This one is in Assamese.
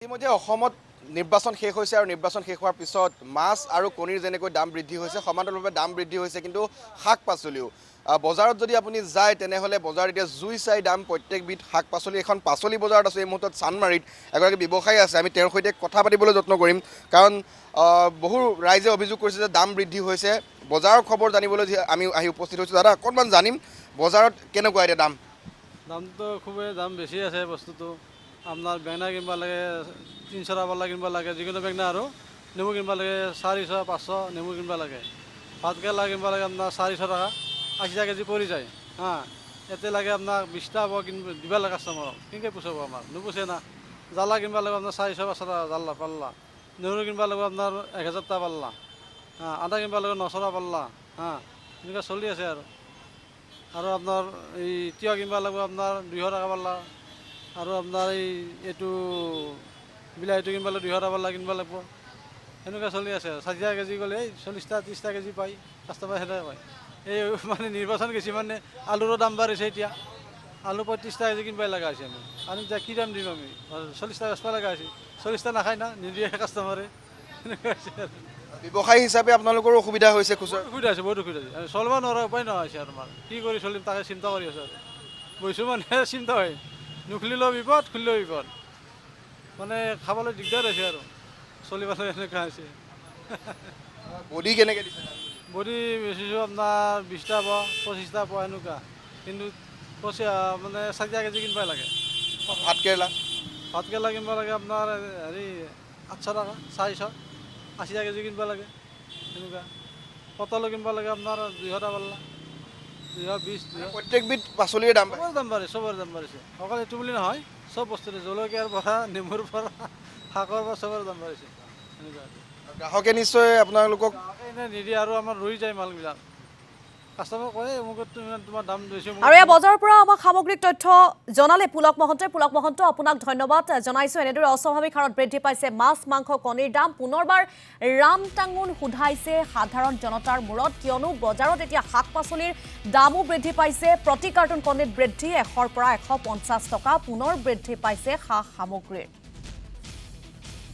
ইতিমধ্যে অসমত নিৰ্বাচন শেষ হৈছে আৰু নিৰ্বাচন শেষ হোৱাৰ পিছত মাছ আৰু কণীৰ যেনেকৈ দাম বৃদ্ধি হৈছে সমান্তৰালভাৱে দাম বৃদ্ধি হৈছে কিন্তু শাক পাচলিও বজাৰত যদি আপুনি যায় তেনেহ'লে বজাৰত এতিয়া জুই চাই দাম প্ৰত্যেকবিধ শাক পাচলি এখন পাচলি বজাৰত আছে এই মুহূৰ্তত চানমাৰীত এগৰাকী ব্যৱসায়ী আছে আমি তেওঁৰ সৈতে কথা পাতিবলৈ যত্ন কৰিম কাৰণ বহু ৰাইজে অভিযোগ কৰিছে যে দাম বৃদ্ধি হৈছে বজাৰৰ খবৰ জানিবলৈ আমি আহি উপস্থিত হৈছোঁ দাদা অকণমান জানিম বজাৰত কেনেকুৱা এতিয়া দামটো খুবেই দাম বেছি আছে বস্তুটো আপনার বেঙেনা কিনবা লাগে 300 টাকা পাল্লা কিনবা লাগে যিকোনো বেঙেনা আৰু নেমু কিনবা লাগে 400 500 নেমু কিনবা লাগে ভাত কেৰেলা কিনবা লাগে আপনাৰ 400 টাকা 80 কেজি পৰি যায় এতে লাগে আপনাৰ 20 টাকা দিবা লাগে কাষ্টমাৰক কেনেকৈ পোচাব আমাৰ নুপুছে না জ্বালা কিনবা লাগে আপনাৰ 400 500 টাকা জ্বালা পাল্লা নেহৰু কিনবা লাগে আপনাৰ 1000 টাকা পাল্লা আদা কিনবা লাগে 900 টাকা পাল্লা এনেকুৱা চলি আছে আৰু আপনাৰ এই তিয়হ কিনবা লাগে আপনাৰ 200 টাকা পাল্লা আৰু আপোনাৰ এইটো বিলাহীটো কিনবা লাগে 200 টাকা পাল্লা কিনবা লাগিব এনেকুৱা চলি আছে 60 কেজি গ'লে 40টা 30টা কেজি পায় কাষ্টমাৰ সেনেকৈ কয় এই মানে নিৰ্বাচন গেছি মানে আলুৰো দাম বাঢ়িছে এতিয়া আলু 35 কেজি কিনবাই লগা হৈছে আমি এতিয়া কি দাম দিম আমি 40টা বেচবা লগা হৈছে 40টা নাখায় না নিদিয়ে কাষ্টমাৰে এনেকুৱা হৈছে ব্যৱসায়ী হিচাপে আপোনালোকৰ অসুবিধা হৈছে অসুবিধা হৈছে বহুত অসুবিধা হৈছে চলিব নোৱাৰা উপায় নোহোৱা হৈছে আমাৰ কি কৰি চলিম তাকে চিন্তা কৰি আছোঁ আৰু বহিছোঁ মানে চিন্তা হয় নুখুলিলেও বিপদ খুলিলেও বিপদ মানে খাবলৈ দিগদাৰ হৈছে আৰু চলিবলৈ এনেকুৱা হৈছে বডি কেনেকৈ দিছে বডি বেচিছোঁ আপোনাৰ 20টা পোৱা 25টা পোৱা এনেকুৱা কিন্তু মানে 60 কেজি কিনবাই লাগে ভাত কেৰেলা কিনবা লাগে আপোনাৰ হেৰি 800 টাকা 400 80 কেজি কিনবা লাগে এনেকুৱা পটলো কিনবা লাগে আপোনাৰ 200 টাকা পাল্লা 220 প্ৰত্যেকবিধ পাচলিৰ দাম বাঢ়িছে চবৰে দাম বাঢ়িছে অকল এইটো বুলি নহয় চব বস্তুৰে জলকীয়াৰ পৰা নেমুৰ পৰা শাকৰ পৰা চবৰে দাম বাঢ়িছে এনেকুৱা গ্ৰাহকে নিশ্চয় আপোনালোকক এনে নিদিয়ে আৰু আমাৰ ৰৈ যায় মালবিলাক কাষ্টমাৰ কয় মোক তোমাৰ দাম বেছি আৰু এই বজাৰৰ পৰা আমাক সামগ্ৰিক তথ্য জনালে পুলক মহন্ত আপোনাক ধন্যবাদ জনাইছোঁ এনেদৰে অস্বাভাৱিক হাৰত বৃদ্ধি পাইছে মাছ মাংস কণীৰ দাম পুনৰবাৰ ৰামটাঙোন সোধাইছে সাধাৰণ জনতাৰ মূৰত কিয়নো বজাৰত এতিয়া শাক পাচলিৰ দামো বৃদ্ধি পাইছে প্ৰতি কাৰ্টুন কণীত বৃদ্ধি 100 পৰা 150 টকা পুনৰ বৃদ্ধি পাইছে সা সামগ্ৰীৰ